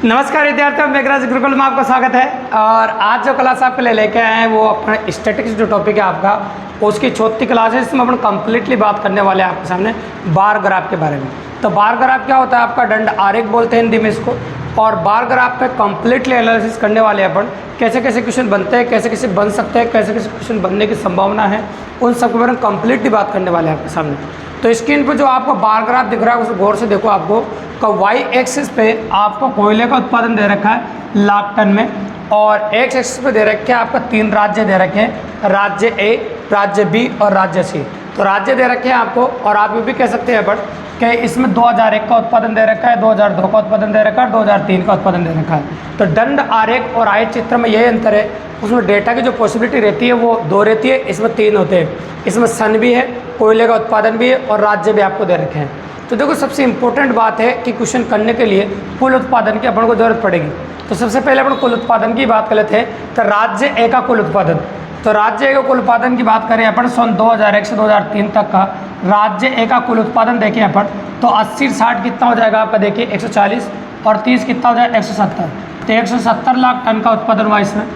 नमस्कार विद्यार्थियों, मेघराज गुरुकुल में आपका स्वागत है। और आज जो क्लास आपके लिए लेके आए हैं वो अपना स्टैटिक्स जो टॉपिक है आपका, उसकी चौथी क्लास है। इसमें अपन कंप्लीटली बात करने वाले हैं आपके सामने बार ग्राफ के बारे में। तो बार ग्राफ क्या होता है? आपका दंड आरेख बोलते हैं हिंदी में इसको। और बार ग्राफ पे कंप्लीटली एनालिसिस करने वाले हैं अपन, कैसे कैसे क्वेश्चन बनते हैं, कैसे कैसे बन सकते हैं, कैसे कैसे क्वेश्चन बनने की संभावना है, उन सब के बारे में कंप्लीटली बात करने वाले हैं आपके सामने। तो स्क्रीन पर जो आपको बार ग्राफ दिख रहा है उसे गौर से देखो। आपको का वाई एक्सिस पे आपको कोयले का उत्पादन दे रखा है लाख टन में, और एक्स एक्सिस पे दे रखे हैं आपका 3 राज्य दे रखे हैं, राज्य ए, राज्य बी और राज्य सी। तो राज्य दे रखे हैं आपको, और आप ये भी कह सकते हैं बट कि इसमें 2001 का उत्पादन दे रखा है, 2002 का उत्पादन दे रखा है, 2003 का उत्पादन दे रखा है। तो दंड आरेख और आयत चित्र में यही अंतर है, उसमें डेटा की जो पॉसिबिलिटी रहती है वो 2 रहती है, इसमें 3 होते हैं। इसमें सन भी है, कोयले का उत्पादन भी है और राज्य भी आपको दे रखे हैं। तो देखो, सबसे इंपॉर्टेंट बात है कि क्वेश्चन करने के लिए कुल उत्पादन की अपन को जरूरत पड़ेगी। तो सबसे पहले अपन कुल उत्पादन की बात कर लेते हैं। तो राज्य ए का कुल उत्पादन, तो राज्य ए का कुल उत्पादन की बात करें अपन सन 2001 से 2003 तक का राज्य ए का कुल उत्पादन देखें अपन, तो 80-60 कितना हो जाएगा आपका? देखिए 140 और 30 कितना हो जाएगा? 170। तो 170 लाख टन का उत्पादन हुआ इसमें।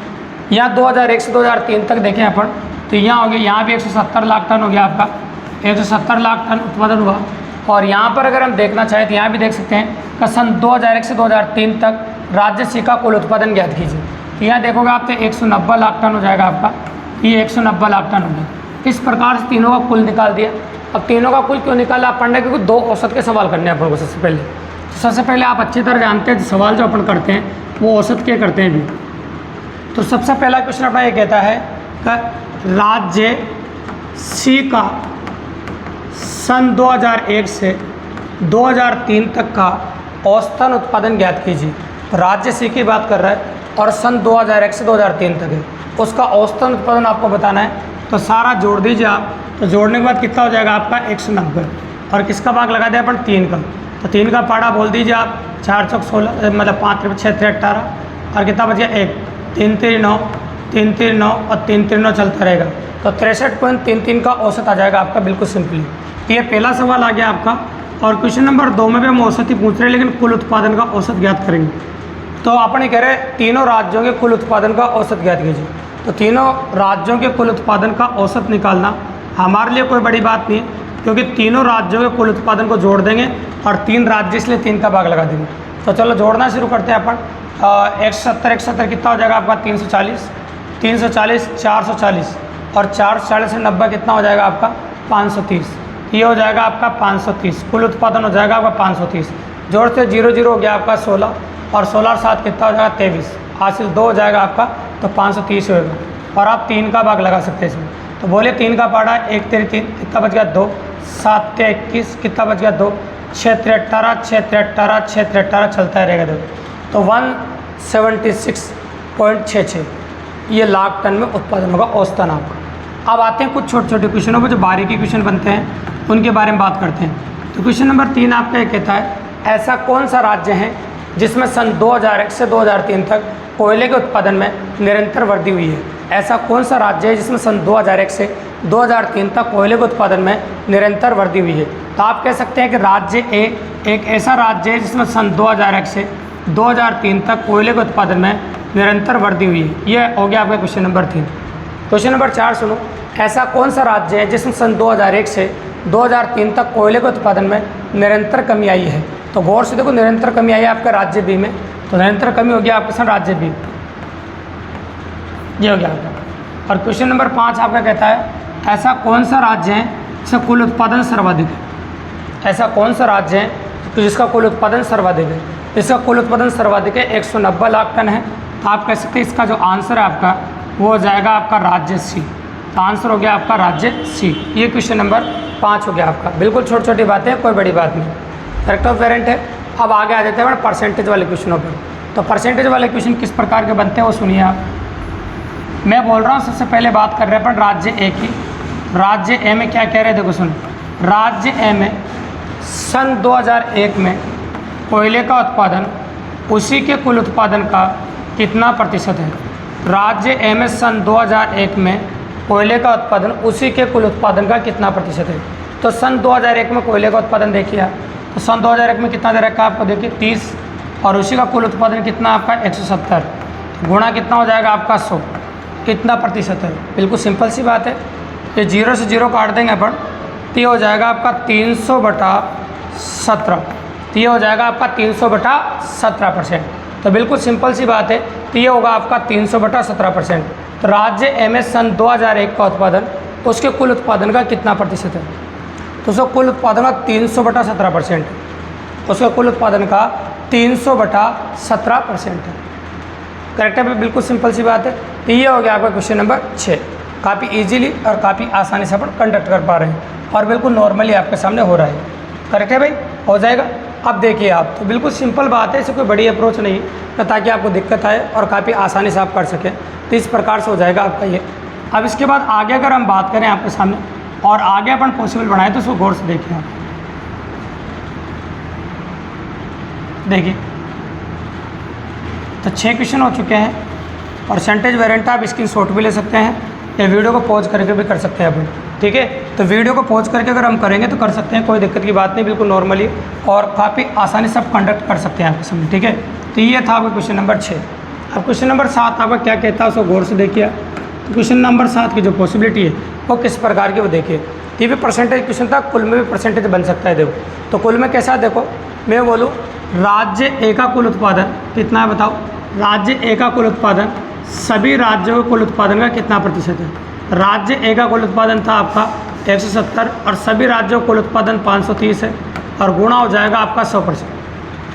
यहाँ 2001 से 2003 तक देखें अपन, तो यहाँ हो गया, यहाँ भी 170 लाख टन हो गया आपका, 170 लाख टन उत्पादन हुआ। और यहाँ पर अगर हम देखना चाहें तो यहाँ भी देख सकते हैं कि सन 2001 से 2003 तक राज्य सी का कुल उत्पादन ज्ञात कीजिए। तो यहाँ देखोगे आप तो 190 लाख टन हो जाएगा आपका, ये 190 लाख टन हो गया। इस प्रकार से तीनों का कुल निकाल दिया। अब तीनों का कुल क्यों निकाला अपन ने? क्योंकि 2 औसत के सवाल करने हैं अपन को सबसे पहले। तो सबसे पहले आप अच्छी तरह जानते हैं सवाल जो अपन करते हैं वो औसत के करते हैं भी। तो सबसे पहला क्वेश्चन अपना ये कहता है कि राज्य सी का सन 2001 से 2003 तक का औसतन उत्पादन ज्ञात कीजिए। राज्य सी की बात कर रहा है और सन 2001 से 2003 तक है, उसका औसतन उत्पादन आपको बताना है। तो सारा जोड़ दीजिए आप। तो जोड़ने के बाद कितना हो जाएगा आपका? 190। और किसका भाग लगा दिया अपन? 3 का। तो 3 का पाड़ा बोल दीजिए आप, 4 चौक 16, मतलब 5 3 6 3 18, और कितना बच गया? 1 3 3 9, 3 3 9 और 3 3 9 चलता रहेगा। तो 63.33 का औसत आ जाएगा आपका, बिल्कुल सिंपली। ये पहला सवाल आ गया आपका। और क्वेश्चन नंबर 2 में भी हम औसत ही पूछ रहे हैं, लेकिन कुल उत्पादन का औसत ज्ञात करेंगे। तो अपन ये कह रहे हैं तीनों राज्यों के कुल उत्पादन का औसत ज्ञात कीजिए। तो तीनों राज्यों के कुल उत्पादन का औसत निकालना हमारे लिए कोई बड़ी बात नहीं है, क्योंकि तीनों राज्यों के कुल उत्पादन को जोड़ देंगे और 3 राज्य इसलिए 3 का भाग लगा देंगे। तो चलो जोड़ना शुरू करते हैं अपन। 170 कितना हो जाएगा आपका? 340, 340 440 और 440 से 90 कितना हो जाएगा आपका? 530। ये हो जाएगा आपका 530। कुल उत्पादन हो जाएगा आपका 530। जोड़ से 0 0 हो गया आपका 16, और 16 और 7 कितना हो जाएगा? 23। हासिल 2 हो जाएगा आपका, तो 530 होगा। और आप 3 का भाग लगा सकते हैं इसमें। तो बोले 3 का पाड़ा 1 3 3 कितना बच गया? 2, 7 3 21 कितना बच गया? 2, 6 3 18, 6 3 18, 6 3 18 चलता रहेगा। देखो तो 176.66 ये लाख टन में उत्पादन होगा औसतन आपका। अब आते हैं कुछ छोटे छोटे क्वेश्चनों पर जो बारीकी क्वेश्चन बनते हैं उनके बारे में बात करते हैं। तो क्वेश्चन नंबर 3 आपका ये कहता है, ऐसा कौन सा राज्य है जिसमें सन 2001 से 2003 तक कोयले के उत्पादन में निरंतर वृद्धि हुई है? ऐसा कौन सा राज्य है जिसमें सन 2001 से 2003 तक कोयले के उत्पादन में निरंतर वृद्धि हुई है? तो आप कह सकते हैं कि राज्य ए एक ऐसा राज्य है जिसमें सन 2001 से 2003 तक कोयले के उत्पादन में निरंतर वृद्धि हुई है। यह हो गया आपका क्वेश्चन नंबर 3। क्वेश्चन नंबर 4 सुनो, ऐसा कौन सा राज्य है जिसमें सन 2001 से 2003 तक कोयले के उत्पादन में निरंतर कमी आई है? तो गौर से देखो, निरंतर कमी आई है आपका राज्य बी में। तो निरंतर कमी हो गया आपके साथ राज्य बी, ये हो गया आपका। और क्वेश्चन नंबर 5 आपका कहता है, ऐसा कौन सा राज्य है जिसका कुल उत्पादन सर्वाधिक है? ऐसा कौन सा राज्य है जिसका कुल उत्पादन सर्वाधिक है? इसका कुल उत्पादन सर्वाधिक है, 190 लाख टन है। तो आप कह सकते हैं इसका जो आंसर है आपका वो हो जाएगा आपका राज्य सी। तो आंसर हो गया आपका राज्य सी। ये क्वेश्चन नंबर 5 हो गया आपका। बिल्कुल छोटी छोटी बातें, कोई बड़ी बात नहीं, करेक्ट ऑफ वेरिएंट है। अब आगे आ जाते हैं परसेंटेज वाले क्वेश्चनों पर। तो परसेंटेज वाले क्वेश्चन किस प्रकार के बनते हैं वो सुनिए आप। मैं बोल रहा हूँ, सबसे पहले बात कर रहे हैं अपन राज्य ए की। राज्य ए में क्या कह रहे हैं? देखो सुन, राज्य ए में सन 2001 में कोयले का उत्पादन उसी के कुल उत्पादन का कितना प्रतिशत है? राज्य ए में सन 2001 में कोयले का उत्पादन उसी के कुल उत्पादन का कितना प्रतिशत है? तो सन 2001 में कोयले का उत्पादन देखिए आप, तो सन 2001 में कितना दे रखा है आपको? देखिए 30, और उसी का कुल उत्पादन कितना आपका 170, गुणा कितना हो जाएगा आपका 100, कितना प्रतिशत है? बिल्कुल सिंपल सी बात है, ये 0 से 0 काट देंगे अपन तो ये हो जाएगा आपका 300/17, तो ये हो जाएगा आपका 300/17%। तो बिल्कुल सिंपल सी बात है, तो ये होगा आपका 300/17%। तो राज्य एमएस सन 2001 का उत्पादन, तो उसके कुल उत्पादन का कितना प्रतिशत है? तो उसका कुल उत्पादन का 300/17%, उसका कुल उत्पादन का 300/17% है। करेक्ट है भाई, बिल्कुल सिंपल सी बात है। तो ये हो गया आपका क्वेश्चन नंबर 6। काफ़ी इजीली और काफ़ी आसानी से अपन कंडक्ट कर पा रहे हैं और बिल्कुल नॉर्मली आपके सामने हो रहा है। करेक्ट है भाई, हो जाएगा। अब देखिए आप, तो बिल्कुल सिंपल बात है, इससे कोई बड़ी अप्रोच नहीं है, ताकि आपको दिक्कत आए और काफ़ी आसानी से आप कर सकें। तो इस प्रकार से हो जाएगा आपका ये। अब इसके बाद आगे अगर हम बात करें आपके सामने और आगे अपन पॉसिबल बढ़ाएं, तो उसको गौर से देखिए आप। देखिए, तो 6 क्वेश्चन हो चुके हैं। परसेंटेज वेरिएंट आप स्क्रीनशॉट भी ले सकते हैं या वीडियो को पॉज करके भी कर सकते हैं अपन, ठीक है। तो वीडियो को पॉज करके अगर हम करेंगे तो कर सकते हैं, कोई दिक्कत की बात नहीं, बिल्कुल नॉर्मली और काफ़ी आसानी से आप कंडक्ट कर सकते हैं आपके सामने, ठीक है। तो ये था आपका क्वेश्चन नंबर 6। अब क्वेश्चन नंबर 7 आपका क्या कहता है, उसको गौर से देखिए। तो क्वेश्चन नंबर 7 की जो पॉसिबिलिटी है वो किस प्रकार की, वो देखिए। ये भी परसेंटेज क्वेश्चन था, कुल में भी परसेंटेज बन सकता है। देखो, तो कुल में कैसा, देखो मैं बोलूँ राज्य ए का कुल उत्पादन कितना है बताओ। राज्य ए का कुल उत्पादन सभी राज्यों के कुल उत्पादन का कितना प्रतिशत है? राज्य ए का कुल उत्पादन था आपका 170 और सभी राज्यों का कुल उत्पादन 530 है, और गुणा हो जाएगा आपका 100%।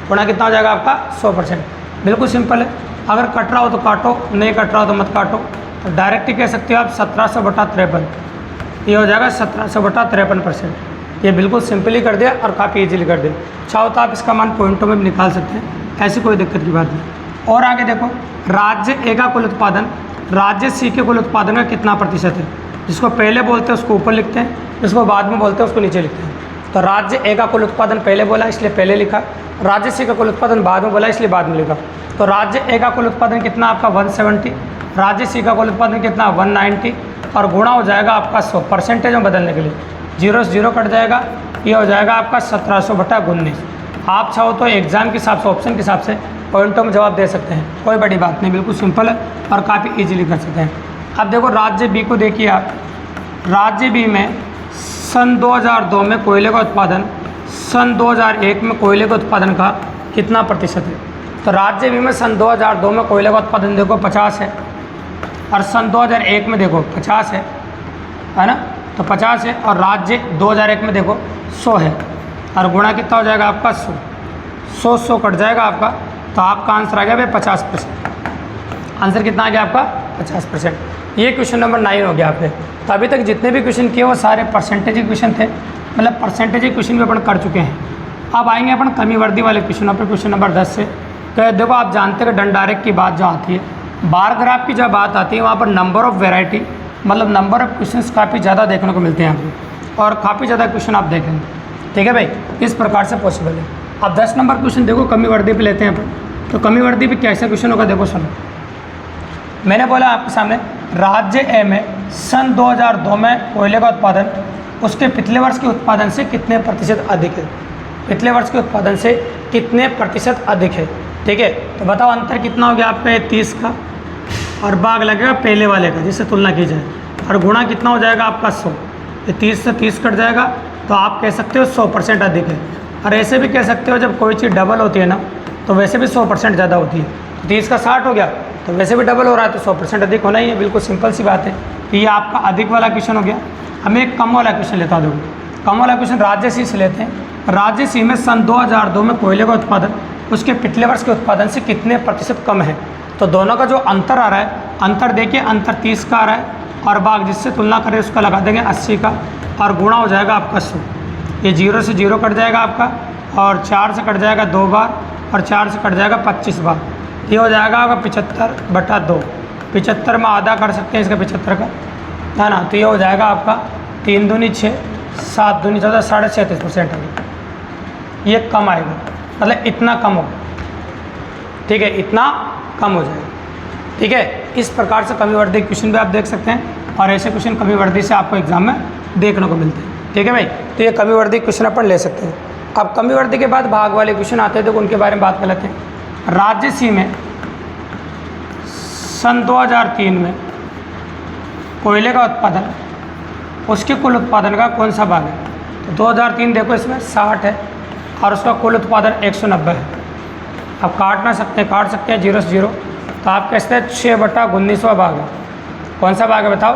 गुणा कितना हो जाएगा आपका 100%। बिल्कुल सिंपल है, अगर कट रहा हो तो काटो, नहीं कट रहा हो तो मत काटो। तो डायरेक्ट ही कह सकते हो आप 1700/53, ये हो जाएगा 1700/53%। ये बिल्कुल सिंपली कर दिया और काफ़ी इजीली कर दिया। चाहो तो आप इसका मान पॉइंटों में भी निकाल सकते हैं, ऐसी कोई दिक्कत की बात नहीं। और आगे देखो, राज्य ए का कुल उत्पादन राज्य सी के कुल उत्पादन का कितना प्रतिशत है? जिसको पहले बोलते हैं उसको ऊपर लिखते हैं, जिसको बाद में बोलते हैं उसको नीचे लिखते हैं। तो राज्य ए का कुल उत्पादन पहले बोला इसलिए पहले लिखा, राज्य सी का कुल उत्पादन बाद में बोला इसलिए बाद में लिखा। तो राज्य ए का कुल उत्पादन कितना आपका 170, राज्य सी का कुल उत्पादन कितना 190, और गुणा हो जाएगा आपका 100। परसेंटेज में बदलने के लिए 0 से 0 कट जाएगा, ये हो जाएगा आपका 1700/19। आप चाहो तो एग्जाम के हिसाब से, ऑप्शन के हिसाब से पॉइंटों में जवाब दे सकते हैं, कोई बड़ी बात नहीं, बिल्कुल सिंपल है और काफ़ी इजीली कर सकते हैं। अब देखो राज्य बी को देखिए आप। राज्य बी में सन 2002 में कोयले का उत्पादन सन 2001 में कोयले के उत्पादन का कितना प्रतिशत है? तो राज्य बी में सन 2002 में कोयले का उत्पादन देखो 50 है, और सन 2001 में देखो 50 है ना, तो 50 है, और राज्य 2001 में देखो 100 है, और गुणा कितना हो जाएगा आपका 100 कट जाएगा आपका। तो आपका आंसर आ गया भाई 50%। आंसर कितना आ गया आपका 50%। ये क्वेश्चन नंबर 9 हो गया आपने। तो अभी तक जितने भी क्वेश्चन किए वो सारे परसेंटेज क्वेश्चन थे, मतलब परसेंटेज क्वेश्चन भी अपन कर चुके हैं। अब आएंगे अपन कमी वर्दी वाले क्वेश्चनों पर, क्वेश्चन नंबर 10 से। तो देखो, आप जानते हैं कि डंडारेक की बात जो आती है, बार ग्राफ की जब बात आती है, वहाँ पर नंबर ऑफ़ वेराइटी, मतलब नंबर ऑफ़ क्वेश्चन काफ़ी ज़्यादा देखने को मिलते हैं आपको, और काफ़ी ज़्यादा क्वेश्चन आप देखेंगे, ठीक है भाई। इस प्रकार से पॉसिबल है। अब 10 नंबर क्वेश्चन देखो, कमी वर्दी पे लेते हैं अपन। तो कमी वर्दी पे कैसा क्वेश्चन होगा, देखो सुनो। मैंने बोला आपके सामने राज्य ए में सन 2002 में कोयले का उत्पादन उसके पिछले वर्ष के उत्पादन से कितने प्रतिशत अधिक है? पिछले वर्ष के उत्पादन से कितने प्रतिशत अधिक है, ठीक है। तो बताओ अंतर कितना हो गया आपका, ये 30 का, और भाग लगेगा पहले वाले का जिससे तुलना की जाए, और गुणा कितना हो जाएगा आपका 100। ये 30 से 30 कट जाएगा, तो आप कह सकते हो 100% अधिक है। और ऐसे भी कह सकते हो जब कोई चीज़ डबल होती है ना, तो वैसे भी 100% ज़्यादा होती है। तो 30 का 60 हो गया, तो वैसे भी डबल हो रहा है, तो 100% अधिक होना ही है, बिल्कुल सिंपल सी बात है। तो ये आपका अधिक वाला क्वेश्चन हो गया। हमें एक कम वाला क्वेश्चन लेता हूँ। कम वाला क्वेश्चन राज्य सी से लेते हैं। राज्य सी में सन 2002 में कोयले का उत्पादन उसके पिछले वर्ष के उत्पादन से कितने प्रतिशत कम है? तो दोनों का जो अंतर आ रहा है, अंतर देखिए, अंतर 30 का आ रहा है, और भाग जिससे तुलना करें उसका लगा देंगे 80 का, और गुणा हो जाएगा आपका 100। ये 0 से 0 कट जाएगा आपका, और 4 से कट जाएगा 2 बार, और 4 से कट जाएगा 25 बार। ये हो जाएगा आपका 75/2। 75 में आधा कर सकते हैं इसका 75 का, है ना। तो ये हो जाएगा आपका 3 दूनी 6, 7 दूनी 14, 37.5% आएगा। ये कम आएगा, मतलब इतना कम होगा, ठीक है, इतना कम हो जाएगा, ठीक है। इस प्रकार से कमी वर्दी क्वेश्चन भी आप देख सकते हैं, और ऐसे क्वेश्चन कमी वर्दी से आपको एग्जाम में देखने को मिलते हैं, ठीक है भाई। तो ये कमी वर्दी क्वेश्चन अपन ले सकते हैं। अब कमी वर्दी के बाद भाग वाले क्वेश्चन आते हैं, तो उनके बारे में बात कर लेते हैं। राज्य सी में सन 2003 में कोयले का उत्पादन, उसके कुल उत्पादन का कौन सा भाग है? तो 2003 देखो इसमें 60 है और उसका कुल उत्पादन 190 है। अब काट सकते हैं 0 से 0, तो आप कहते हैं 6/19वां भाग है। कौन सा भाग है बताओ?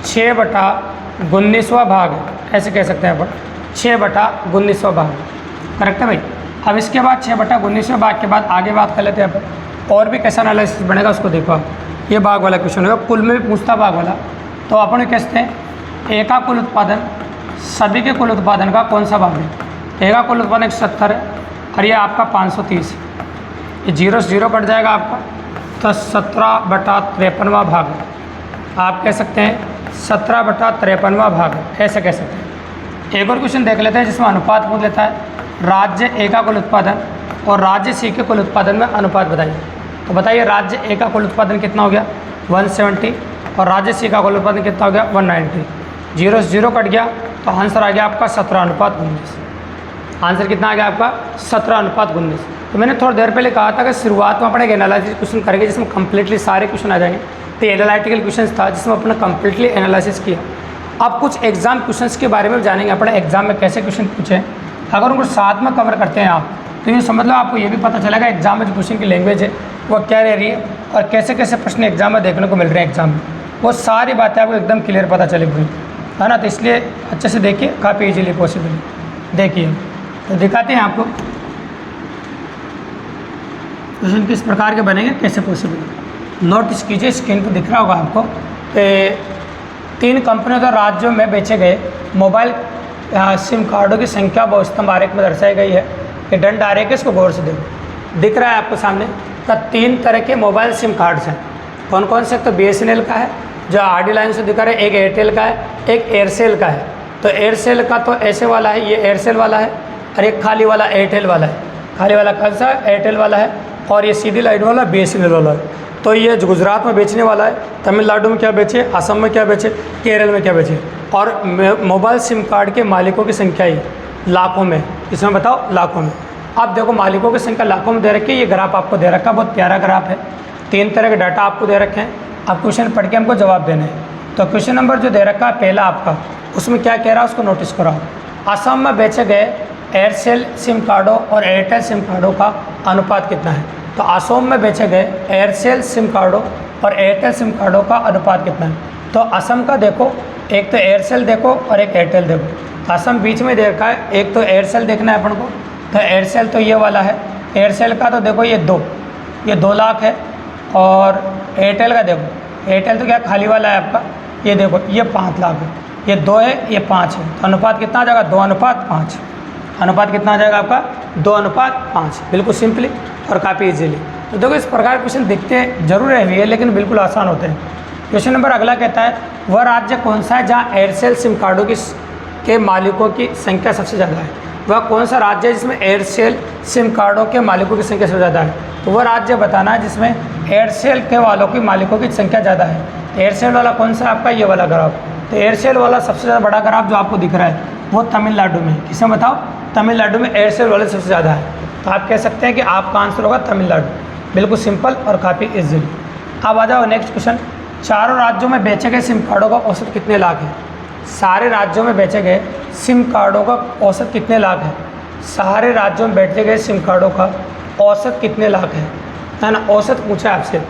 6/19वां भाग है, ऐसे कह सकते हैं अपन, 6/19वां भाग। करेक्ट है भाई। अब इसके बाद 6/19वें भाग के बाद आगे बात कर लेते हैं अपन, और भी कैसा एनालिसिस बनेगा उसको देखो आप। ये भाग वाला क्वेश्चन होगा, कुल में भी पूछता भाग वाला। तो अपन कहते हैं ए का कुल उत्पादन सभी के कुल उत्पादन का कौन सा भाग है? ए का कुल उत्पादन 170 है और ये आपका 530 है। ये 0 से 0 कट जाएगा आपका, तो 17/53वां भाग है। आप कह सकते हैं 17/53वां भाग है, ऐसे कह सकते हैं। एक और क्वेश्चन देख लेते हैं जिसमें अनुपात पूछ लेता है, राज्य ए का कुल उत्पादन और राज्य सी के कुल उत्पादन में अनुपात बताइए। तो बताइए राज्य ए का कुल उत्पादन कितना हो गया? 170 और राज्य सी का कुल उत्पादन कितना हो गया? 190। 0 से 0 कट गया तो आंसर आ गया आपका 17/19। आंसर कितना आ गया आपका? 17/19। तो मैंने थोड़ी देर पहले कहा था कि शुरुआत में अपने एक एनालिसिस क्वेश्चन करेंगे जिसमें कंप्लीटली सारे क्वेश्चन आ जाएंगे। तो एनालिटिकल क्वेश्चन था जिसमें अपने कंप्लीटली एनालिसिस किया। अब कुछ एग्जाम क्वेश्चंस के बारे में जानेंगे, अपने एग्जाम में कैसे क्वेश्चन पूछे। अगर उनको साथ में कवर करते हैं आप तो ये समझ लो आपको ये भी पता चलेगा एग्जाम में जो क्वेश्चन की लैंग्वेज है वो क्या रह रही है और कैसे कैसे प्रश्न एग्जाम में देखने को मिल रहे हैं एग्जाम में, वो सारी बातें आपको एकदम क्लियर पता चलेगी, है ना। तो इसलिए अच्छे से देखिए, काफ़ी ईजिली पॉसिबल है। देखिए तो दिखाते हैं आपको क्वेश्चन किस प्रकार के बनेंगे, कैसे पॉसिबल है। नोटिस कीजिए, स्क्रीन पर दिख रहा होगा आपको कि 3 कंपनियों द्वारा राज्यों में बेचे गए मोबाइल सिम कार्डों की संख्या व स्तंभ आरेख में दर्शाई गई है। ये दंड आरेख है, इसको गौर से देखो, दिख रहा है आपको सामने। तो 3 तरह के मोबाइल सिम कार्ड्स हैं। कौन कौन से? तो BSNL का है जो आरडी लाइन से दिखा रहा है, एक एयरटेल का है, एक एयरसेल का है। तो एयरसेल का तो ऐसे वाला है, ये एयरसेल वाला है, और एक खाली वाला एयरटेल वाला है। खाली वाला कौन सा? एयरटेल वाला है। और ये सीधी लाइन वाला BSNL वाला है। तो ये जो गुजरात में बेचने वाला है, तमिलनाडु में क्या बेचे, असम में क्या बेचे, केरल में क्या बेचे। और मोबाइल सिम कार्ड के मालिकों की संख्या ही लाखों में, इसमें बताओ लाखों में। अब देखो मालिकों की संख्या लाखों में दे रखी है, ये ग्राफ आपको दे रखा है, बहुत प्यारा ग्राफ है। 3 तरह के डाटा आपको दे रखे हैं, आप क्वेश्चन पढ़ के हमको जवाब देने हैं। तो क्वेश्चन नंबर जो दे रखा है पहला आपका, उसमें क्या कह रहा है उसको नोटिस कराओ। असम में बेचे गए एयरसेल सिम कार्डों और एयरटेल सिम कार्डों का अनुपात कितना है? तो असम में बेचे गए एयरसेल सिम कार्डों और एयरटेल सिम कार्डों का अनुपात कितना है? तो असम का देखो, एक तो एयरसेल देखो और एक एयरटेल देखो। असम बीच में दे रखा है, एक तो एयरसेल देखना है अपन को। तो एयरसेल तो ये वाला है, एयरसेल का तो देखो ये 2 लाख है। और एयरटेल का देखो, एयरटेल तो क्या खाली वाला है आपका, ये देखो ये 5 लाख है। ये 2 है, ये 5 है। तो अनुपात कितना आ जाएगा? 2:5। अनुपात कितना आ जाएगा आपका? 2:5। बिल्कुल सिंपली और काफ़ी इजीली। तो देखो इस प्रकार क्वेश्चन दिखते जरूर है लेकिन बिल्कुल आसान होते हैं। क्वेश्चन नंबर अगला कहता है, वह राज्य कौन सा है जहाँ एयरसेल सिम कार्डों के मालिकों की संख्या सबसे ज़्यादा है? वह कौन सा राज्य है जिसमें एयरसेल सिम कार्डों के मालिकों की संख्या सबसे ज़्यादा है? तो वह राज्य बताना है जिसमें एयरसेल के वालों की मालिकों की संख्या ज़्यादा है। एयरसेल वाला कौन सा आपका? ये वाला ग्राफ। तो एयरसेल वाला सबसे ज़्यादा बड़ा ग्राफ जो आपको दिख रहा है वो तमिलनाडु में। किसमें बताओ? तमिलनाडु में एयरसेल वाले सबसे ज़्यादा है। तो आप कह सकते हैं कि आपका आंसर होगा तमिलनाडु। बिल्कुल सिंपल और काफ़ी इजीली। अब आ जाओ नेक्स्ट क्वेश्चन। चारों राज्यों में बेचे गए सिम कार्डों का औसत कितने लाख है? सारे राज्यों में बेचे गए सिम कार्डों का औसत कितने लाख है? सारे राज्यों में बेचे गए सिम कार्डों का औसत कितने लाख है ना? औसत पूछा है आपसे,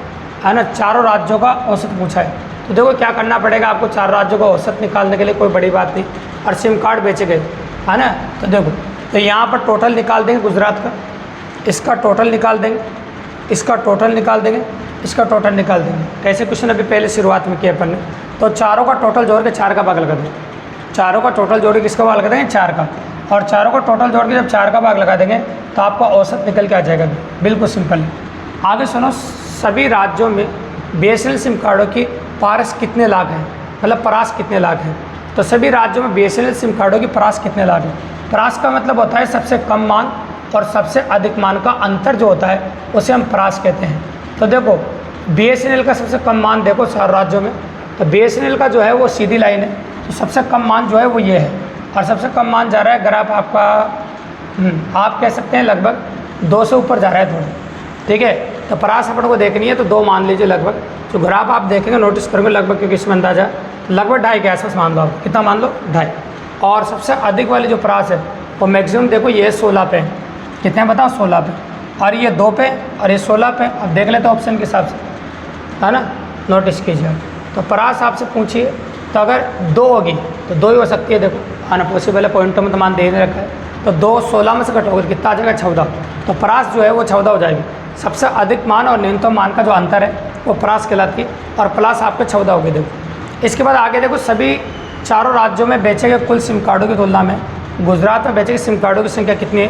है ना। चारों राज्यों का औसत पूछा है। तो देखो क्या करना पड़ेगा आपको, 4 राज्यों का औसत निकालने के लिए कोई बड़ी बात नहीं। और सिम कार्ड बेचे गए, है ना। तो देखो, तो यहाँ पर टोटल निकाल देंगे गुजरात का, इसका टोटल निकाल देंगे, इसका टोटल निकाल देंगे, इसका टोटल निकाल देंगे। ऐसे क्वेश्चन अभी पहले शुरुआत में किया अपन ने। तो चारों का टोटल जोड़ के 4 का भाग लगा देंगे। चारों का टोटल जोड़ के किसका भाग लगा देंगे? 4 का। और चारों का टोटल जोड़ के जब 4 का भाग लगा देंगे तो आपका औसत निकल के आ जाएगा। बिल्कुल सिंपल है। आगे सुनो, सभी राज्यों में BSNL सिम कार्डों की पारस कितने लाख हैं? मतलब परास कितने लाख हैं? तो सभी राज्यों में BSNL सिम कार्डों की परास कितने लाख है? परास का मतलब होता है सबसे कम मान और सबसे अधिक मान का अंतर जो होता है उसे हम परास कहते हैं। तो देखो BSNL का सबसे कम मान देखो 4 राज्यों में, तो BSNL का जो है वो सीधी लाइन है, तो सबसे कम मान जो है वो ये है। और सबसे कम मान जा रहा है ग्राफ आपका आप कह सकते हैं लगभग 2 से ऊपर जा रहा है थोड़ा। ठीक है। तो परास अपन को देखनी है तो 2 मान लीजिए लगभग, जो ग्राफ आप देखेंगे नोटिस करेंगे लगभग, क्योंकि इसमें अंदाजा लगभग 2.5 के आसपास मान लो आप, कितना मान लो 2.5। और सबसे अधिक वाली जो परास है वो मैक्सिमम देखो ये 16 पे है, कितने बताओ 16 पे, और ये 2 पे और ये 16 पे। अब देख लेते हैं ऑप्शन के हिसाब से, है ना, नोटिस कीजिए। तो परास आपसे पूछिए तो अगर 2 होगी तो 2 ही हो सकती है, देखो आना पॉसिबल है, पॉइंटों में तो मान दे ही नहीं रखा है। तो 2 16 में से घटोगे कितना आ जाएगा 14, तो परास जो है वो 14 हो जाएगी। सबसे अधिक मान और न्यूनतम मान का जो अंतर है वो परास कहलाती है, और प्लस आपके 14 होगी। देखो इसके बाद आगे देखो, सभी चारों राज्यों में बेचे गए कुल सिम कार्डों की तुलना में गुजरात में बेचे गए सिम कार्डों की संख्या कितनी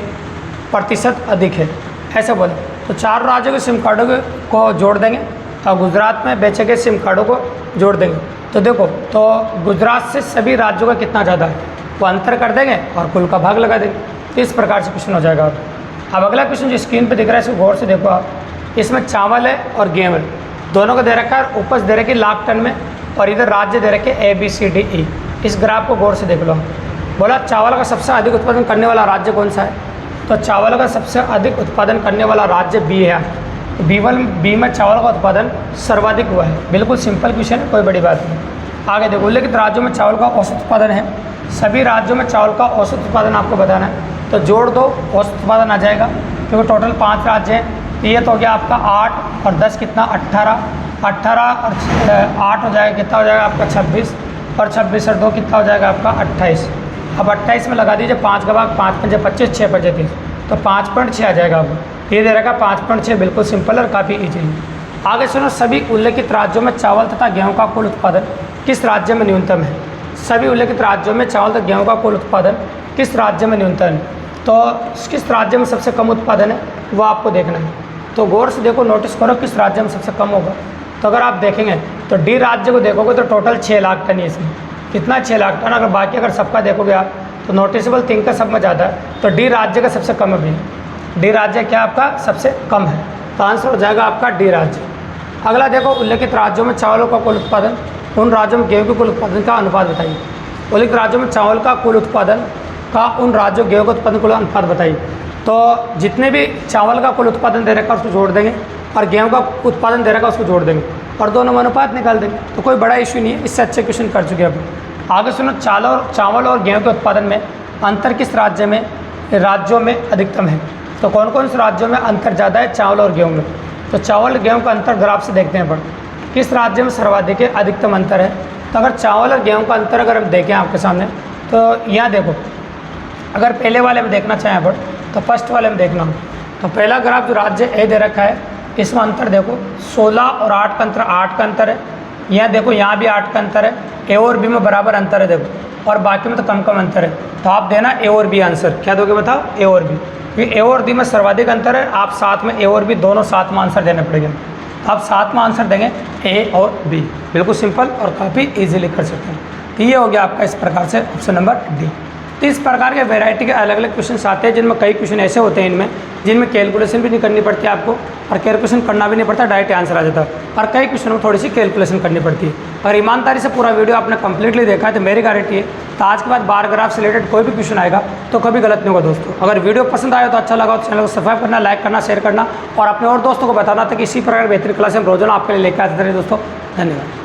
प्रतिशत अधिक है, ऐसे बोले। तो 4 राज्यों के सिम कार्डों को जोड़ देंगे और गुजरात में बेचे गए सिम कार्डों को जोड़ देंगे। तो देखो, तो गुजरात से सभी राज्यों का कितना ज़्यादा है वो अंतर कर देंगे और कुल का भाग लगा देंगे। तो इस प्रकार से क्वेश्चन हो जाएगा। अब अगला क्वेश्चन जो स्क्रीन पे दिख रहा है इसको गौर से देखो आप, इसमें चावल है और गेहूं है, दोनों को दे रखा है, उपज दे रखी लाख टन में, और इधर राज्य दे रखे ABCDE। इस ग्राफ को गौर से देख लो। बोला चावल का सबसे अधिक उत्पादन करने वाला राज्य कौन सा है, तो चावल का सबसे अधिक उत्पादन करने वाला राज्य B है। बी में चावल का उत्पादन सर्वाधिक हुआ है। बिल्कुल सिंपल क्वेश्चन है, कोई बड़ी बात नहीं। आगे देखो, उल्लेखित राज्यों में चावल का औसत उत्पादन है, सभी राज्यों में चावल का औसत उत्पादन आपको बताना है। तो जोड़ दो, औसत उत्पादन आ जाएगा, क्योंकि टोटल 5 राज्य हैं। ये तो हो गया आपका 8 और 10 कितना 18, 18 और 8 हो जाएगा, कितना हो जाएगा आपका 26, और 26 और 2 कितना हो जाएगा आपका 28। अब 28 में लगा दीजिए 5 का भाग, 5 पंजे 25, 6 पंजे 30, तो 5.6 आ जाएगा आपको। ये दे रखा 5.6, बिल्कुल सिंपल और काफ़ी ईजिली। आगे सुनो, सभी उल्लेखित राज्यों में चावल तथा गेहूं का कुल उत्पादन किस राज्य में न्यूनतम है। सभी उल्लेखित राज्यों में चावल तथा गेहूं का कुल उत्पादन किस राज्य में न्यूनतम है, तो किस राज्य में सबसे कम उत्पादन है वो आपको देखना है। तो गौर से देखो, नोटिस करो किस राज्य में सबसे कम होगा। तो अगर आप देखेंगे तो डी राज्य को देखोगे तो टोटल 6 लाख टन है इसमें, कितना 6 लाख टन। अगर बाकी अगर सबका देखोगे आप तो नोटिसेबल थिंग का सब में ज़्यादा है, तो डी राज्य का सबसे कम है भी, डी राज्य क्या आपका सबसे कम है, तो आंसर हो जाएगा आपका डी राज्य। अगला देखो, उल्लेखित राज्यों में चावलों का कुल उत्पादन, उन राज्यों में गेहूं के कुल उत्पादन का अनुपात बताइए। उल्लेखित राज्यों में चावल का कुल उत्पादन का उन राज्यों गेहूं के उत्पादन कुल अनुपात बताइए। तो जितने भी चावल का कुल उत्पादन दे रखा है उसको जोड़ देंगे, और गेहूं का उत्पादन दे रखा है उसको जोड़ देंगे, और दोनों में अनुपात निकाल देंगे। तो कोई बड़ा इशू नहीं है, इससे अच्छे क्वेश्चन कर चुके हैं अब। आगे सुनो, चावल और गेहूँ के उत्पादन में अंतर किस राज्यों में अधिकतम है। तो कौन कौन से राज्यों में अंतर ज़्यादा है चावल और गेहूँ में, तो चावल गेहूँ का अंतर ग्राफ से देखते हैं अपन, किस राज्य में सर्वाधिक अधिकतम अंतर है। तो अगर चावल और गेहूं का अंतर अगर हम देखें आपके सामने, तो यहाँ देखो, अगर पहले वाले में देखना चाहें अपन तो फर्स्ट वाले में देखना हो, तो पहला ग्राफ जो राज्य ए दे रखा है इसमें अंतर देखो 16 और 8 का अंतर, 8 का अंतर है। यहाँ देखो, यहाँ भी 8 का अंतर है, ए और बी में बराबर अंतर है देखो, और बाकी में तो कम कम अंतर है। तो आप देना ए और बी आंसर, क्या दोगे बताओ, ए और बी, क्योंकि ए और बी में सर्वाधिक अंतर है। आप साथ में ए और बी दोनों साथ में आंसर देने पड़ेंगे, आप साथ में आंसर देंगे ए और बी, बिल्कुल सिंपल और काफ़ी इजीली कर सकते हैं। तो ये हो गया आपका इस प्रकार से ऑप्शन नंबर डी। तो इस प्रकार के वैरायटी के अलग अलग क्वेश्चन आते हैं, जिनमें कई क्वेश्चन ऐसे होते हैं इनमें जिनमें कैलकुलेशन भी नहीं करनी पड़ती है आपको, और कैलकुलेशन करना भी नहीं पड़ता, डायरेक्ट आंसर आ जाता है। और कई क्वेश्चनों में थोड़ी सी कैलकुलेशन करनी पड़ती है। और ईमानदारी से पूरा वीडियो आपने कंप्लीटली देखा है तो मेरी गारंटी है तो आज के बाद बार ग्राफ से रिलेटेड कोई भी क्वेश्चन आएगा तो कभी गलत नहीं होगा दोस्तों। अगर वीडियो पसंद आया तो अच्छा लगा तो चैनल को सब्सक्राइब करना, लाइक करना, शेयर करना, और अपने और दोस्तों को बताना था कि इसी प्रकार बेहतरीन क्लास हम रोजाना आपके लिए लेकर आते रहे दोस्तों। धन्यवाद।